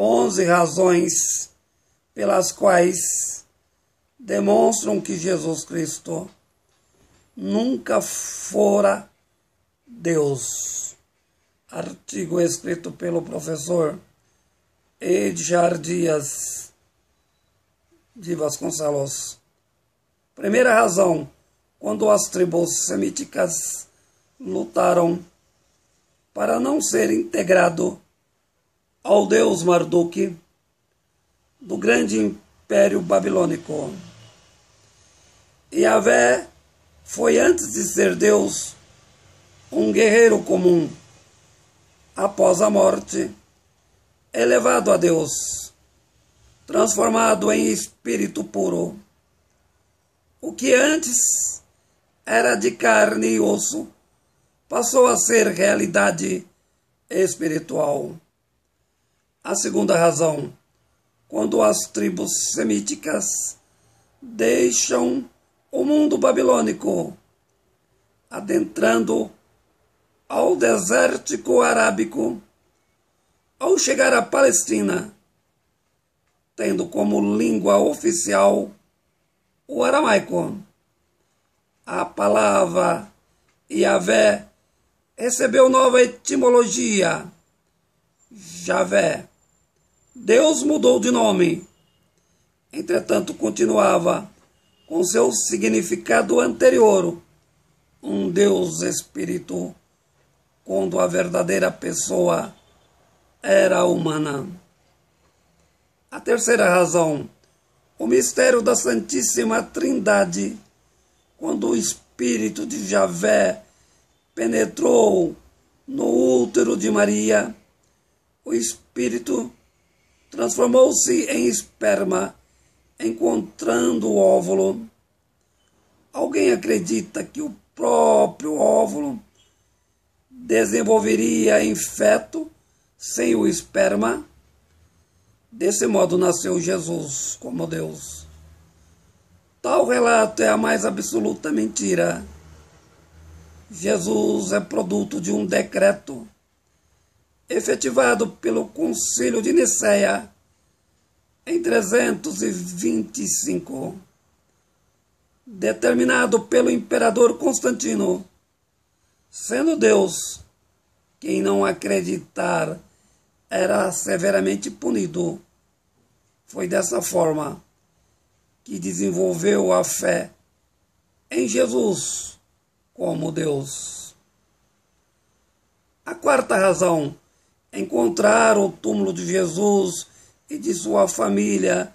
11 razões pelas quais demonstram que Jesus Cristo nunca fora Deus. Artigo escrito pelo professor Edgar Dias de Vasconcelos. Primeira razão, quando as tribos semíticas lutaram para não ser integrado ao deus Marduk do grande império babilônico. Yahvé foi, antes de ser Deus, um guerreiro comum. Após a morte, elevado a Deus, transformado em espírito puro. O que antes era de carne e osso passou a ser realidade espiritual. A segunda razão, quando as tribos semíticas deixam o mundo babilônico, adentrando ao desértico arábico, ao chegar à Palestina, tendo como língua oficial o aramaico, a palavra Yahvé recebeu nova etimologia, Javé. Deus mudou de nome, entretanto continuava com seu significado anterior, um Deus espírito, quando a verdadeira pessoa era humana. A terceira razão, o mistério da Santíssima Trindade, quando o Espírito de Javé penetrou no útero de Maria, o Espírito transformou-se em esperma, encontrando o óvulo. Alguém acredita que o próprio óvulo desenvolveria em feto sem o esperma? Desse modo nasceu Jesus como Deus. Tal relato é a mais absoluta mentira. Jesus é produto de um decreto efetivado pelo Concílio de Nicéia em 325, determinado pelo imperador Constantino. Sendo Deus, quem não acreditar era severamente punido. Foi dessa forma que desenvolveu a fé em Jesus como Deus. A quarta razão, encontrar o túmulo de Jesus e de sua família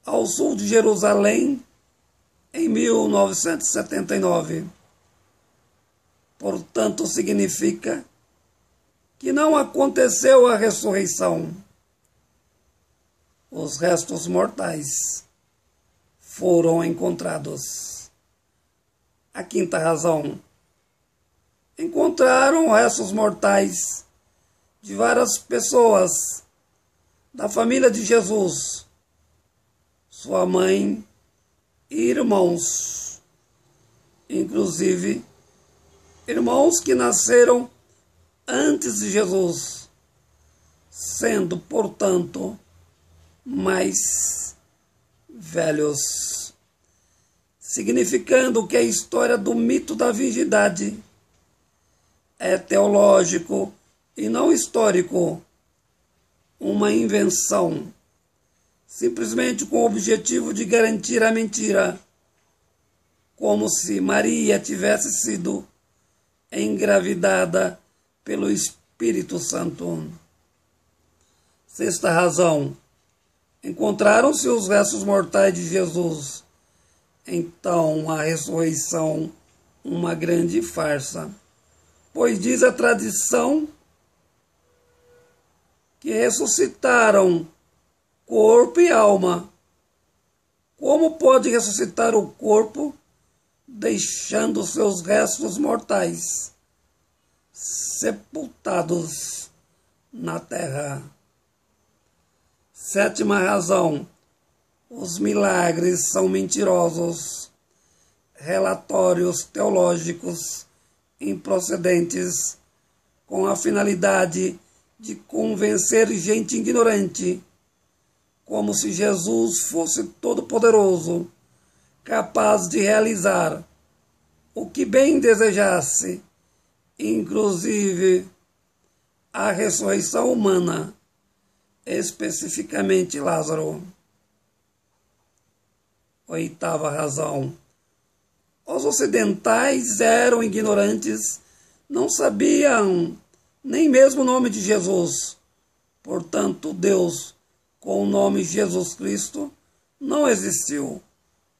ao sul de Jerusalém em 1979. Portanto, significa que não aconteceu a ressurreição. Os restos mortais foram encontrados. A quinta razão, encontraram restos mortais de várias pessoas da família de Jesus, sua mãe e irmãos, inclusive irmãos que nasceram antes de Jesus, sendo, portanto, mais velhos, significando que a história do mito da virgindade é teológico e não histórico, uma invenção, simplesmente com o objetivo de garantir a mentira, como se Maria tivesse sido engravidada pelo Espírito Santo. Sexta razão, encontraram-se os restos mortais de Jesus. Então a ressurreição, uma grande farsa, pois diz a tradição que ressuscitaram corpo e alma. Como pode ressuscitar o corpo deixando seus restos mortais sepultados na terra? Sétima razão, os milagres são mentirosos, relatórios teológicos improcedentes, com a finalidade de convencer gente ignorante como se Jesus fosse todo-poderoso, capaz de realizar o que bem desejasse, inclusive a ressurreição humana, especificamente Lázaro. Oitava razão. Os ocidentais eram ignorantes, não sabiam nem mesmo o nome de Jesus. Portanto, Deus, com o nome Jesus Cristo, não existiu,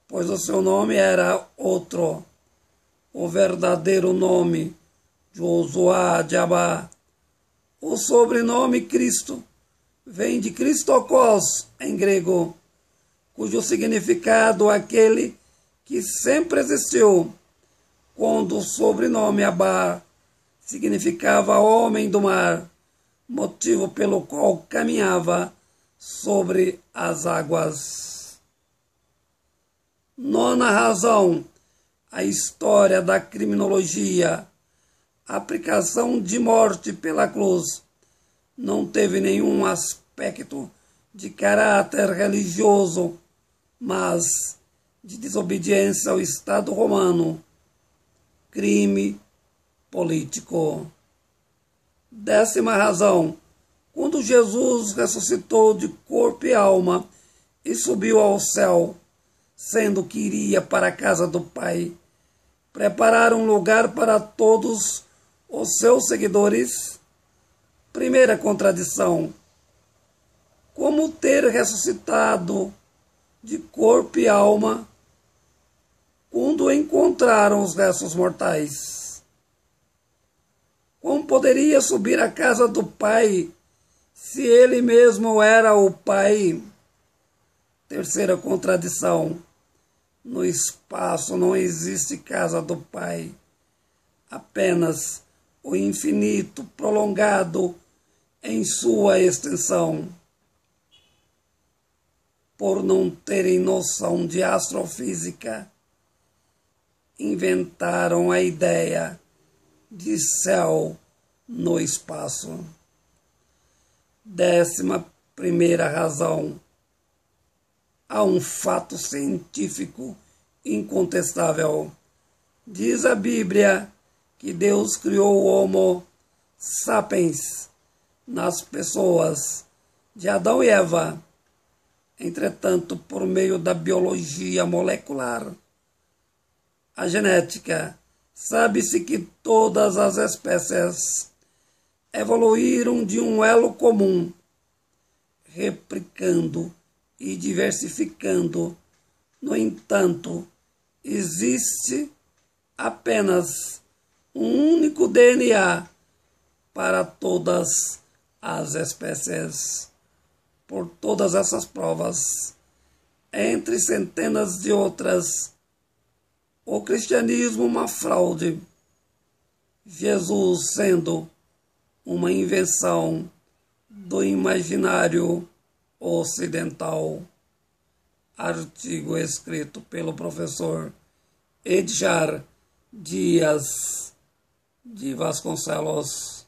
pois o seu nome era outro. O verdadeiro nome, Josuá de Abá. O sobrenome Cristo vem de Christokos, em grego, cujo significado é aquele que sempre existiu, quando o sobrenome Abá significava homem do mar, motivo pelo qual caminhava sobre as águas. Nona razão, a história da criminologia, a aplicação de morte pela cruz, não teve nenhum aspecto de caráter religioso, mas de desobediência ao Estado romano, crime político. Décima razão, quando Jesus ressuscitou de corpo e alma e subiu ao céu, sendo que iria para a casa do Pai, preparar um lugar para todos os seus seguidores. Primeira contradição, como ter ressuscitado de corpo e alma quando encontraram os restos mortais? Como poderia subir à casa do Pai se ele mesmo era o Pai? Terceira contradição, no espaço não existe casa do Pai, apenas o infinito prolongado em sua extensão. Por não terem noção de astrofísica, inventaram a ideia de céu no espaço. 11ª razão. Há um fato científico incontestável. Diz a Bíblia que Deus criou o Homo sapiens nas pessoas de Adão e Eva. Entretanto, por meio da biologia molecular, a genética, sabe-se que todas as espécies evoluíram de um elo comum, replicando e diversificando. No entanto, existe apenas um único DNA para todas as espécies. Por todas essas provas, entre centenas de outras, o cristianismo uma fraude, Jesus sendo uma invenção do imaginário ocidental. Artigo escrito pelo professor Edjar Dias de Vasconcelos.